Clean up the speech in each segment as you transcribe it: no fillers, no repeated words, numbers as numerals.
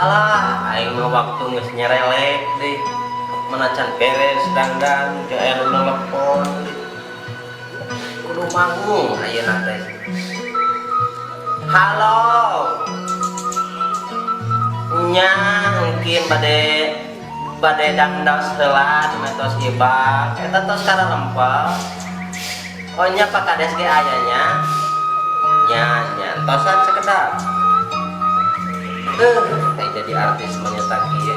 Alah, aing mah waktu geus nyerelek deui. Manacan beres dandan ke aya nu nelepon. Kudu manggung ayeuna teh. Halo. Nya mungkin bade dangdos heula metos ibak eta tos kararempel. Oh nya Pak Kades ge aya nya. Nya tosan sekedap. Kayak jadi artis menyetak ieu.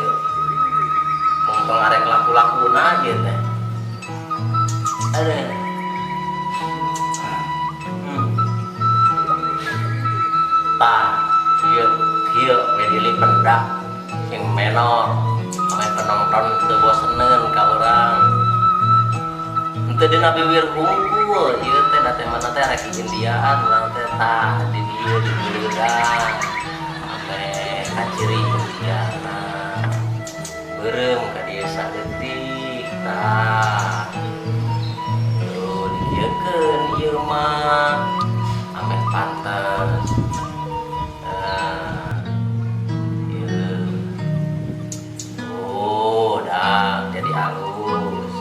Mumpung arek laku-lakuna ieu teh. Aduh. Tah, ieu we pendak sing menor. Ame penonton teu boseneun ka urang. Henteu dina bibir hungkul ieu teh da teh mana teh rek Indiaan urang teh tah di dieu di Buludang. Kaciri Indiana berem ka dieu saeutik tah tuh dikiekeun ieu mah ame pantes ieu oh dah jadi halus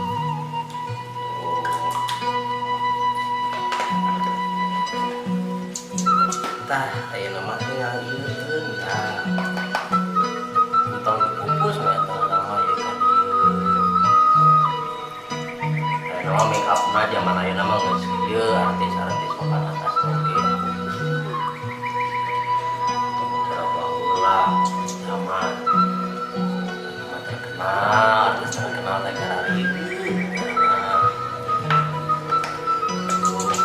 tah ayeuna mah tinggal ieukeun tah tong dipupus mah eta nama ieu ka dieu ayeuna make up-na zaman ayeuna mah geus ieu artis-artis papan atas oge berapa ulah zaman terkenal artis terkenal teh kararieukeun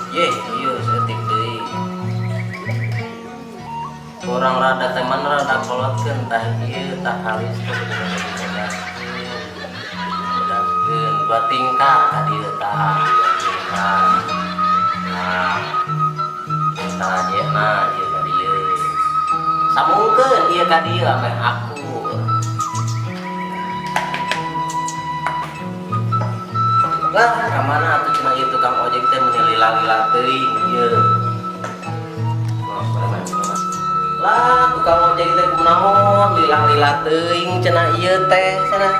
ye ieu setik deui orang rada teman rada kolotkeun tah ieu tah halis teh bedaskeun dua tingkat ka dieu tah tingkat nah tah ajeuna ieu ka dieu samungkeun ieu ka dieu ame aku lah ka mana atuh cenah ieu tukang ojek teh meuni lila-lila teuing ieu lah tukang ojek teh kunaon lila-lila teuing cenah ieu teh cenah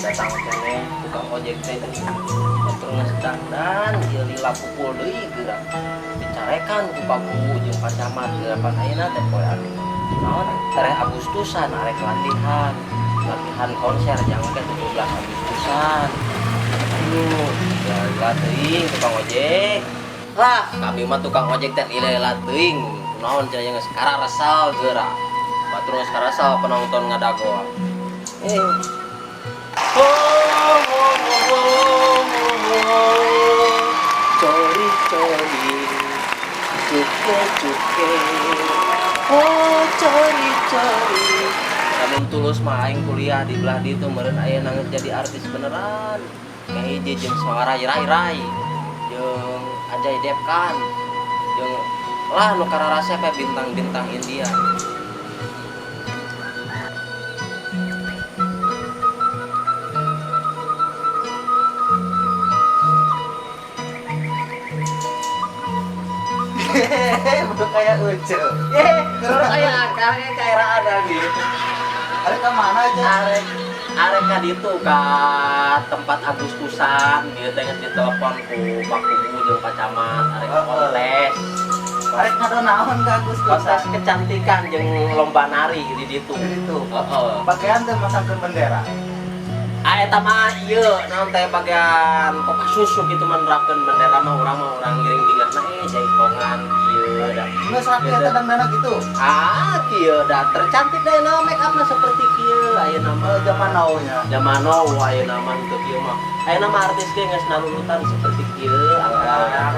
datang keneh tukang ojek teh motor geus dandan ieu lila pukul deui geura dicarekan ku Paku jeung Pak Camat geura pan ayeuna teh poe anu naon tareh Agustusan arek latihan konser jangan ke 17 Agustusan aduh lila teuing tukang ojek lah kami mah tukang ojek teh lila teuing kunaon cenah geus karasal geura batur geus karasal penonton ngadagoan cori cuke oh cori namun tulus mah aing kuliah di belah ditu meureun ayeuna jadi artis beneran kayak hiji jeung suara rai jeung Ajay Devkan jeung lah nu kararasa pe bintang-bintang India udah kayak ucu terus kayak kairaan lagi ada ke mana aja arek ka ditu ka tempat Agustusan dia teh geus ditelepon ku Paku jeung Pak Camat arek kontes arek ngadonaon ka Agustusan kontes kecantikan jeung lomba nari di ditu heeh pakaian teh masangkeun bendera eta mah ieu naon teh bagian Kopassus kitu menerapkeun bendera mah urang ngiring-ngiringna jaikongan kieu da geus rapi eta dangdana gitu kieu da tercantik deui na make up na seperti kieu ayeuna mah zaman now nya zaman now ayeuna mah teu kieu mah ayeuna mah artis ge geus narurutan seperti kieu akang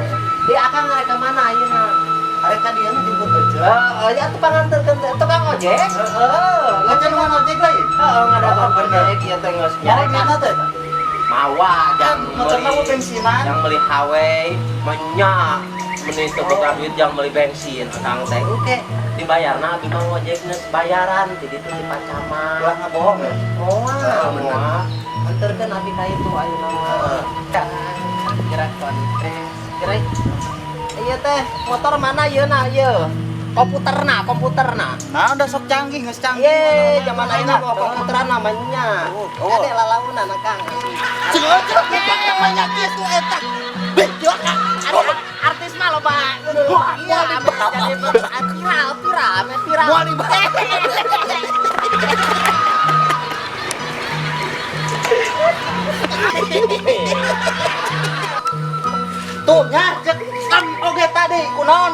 di akang arek ka mana ayeuna arek ka dieu jemput aja ya tukang ojek ngacan nu ojek lain ngadagoan ojek ieu teh geus nyarekan teh mawa kan motorna mau bensinan yang beli Hawei banyak meni teu boga duit yang beli bensin akang teh engke dibayarna abi mah ojek geus bayaran ti ditu di Pak Camat ulah ngabohong ya moal anterkeun abi ka itu ayeuna mah kira kontes kira ieu teh motor mana ieu na ieu? Komputerna. Nah, udah sok canggih, geus canggih. Ye, zaman ayeuna mau komputeran namanya. Oh. Ade lalauna na Kang. Cocok namanya kitu eta. Bejo kan. Artis mah loba. Iya, jadi viral. Moal di Tuh nya cek kan oge tadi kunaon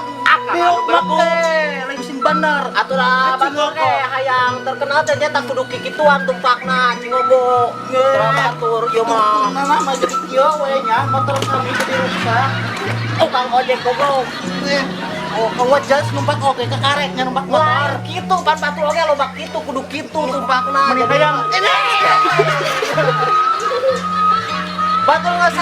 diublek teh leungsin bener Aturan batur ge hayang terkenal teh nya kudu kikituan tumpakna cingogo. Batur ieu mah. nah mah jadi kieu we nya motor kami jadi rusak. Tukang ojek goblok. Oh, kamu jelas numpak oge ke karet nya numpak motor. Wah, kitu pan batur oge loba kitu kudu kitu tumpakna. Mending hayang ini. Batur geus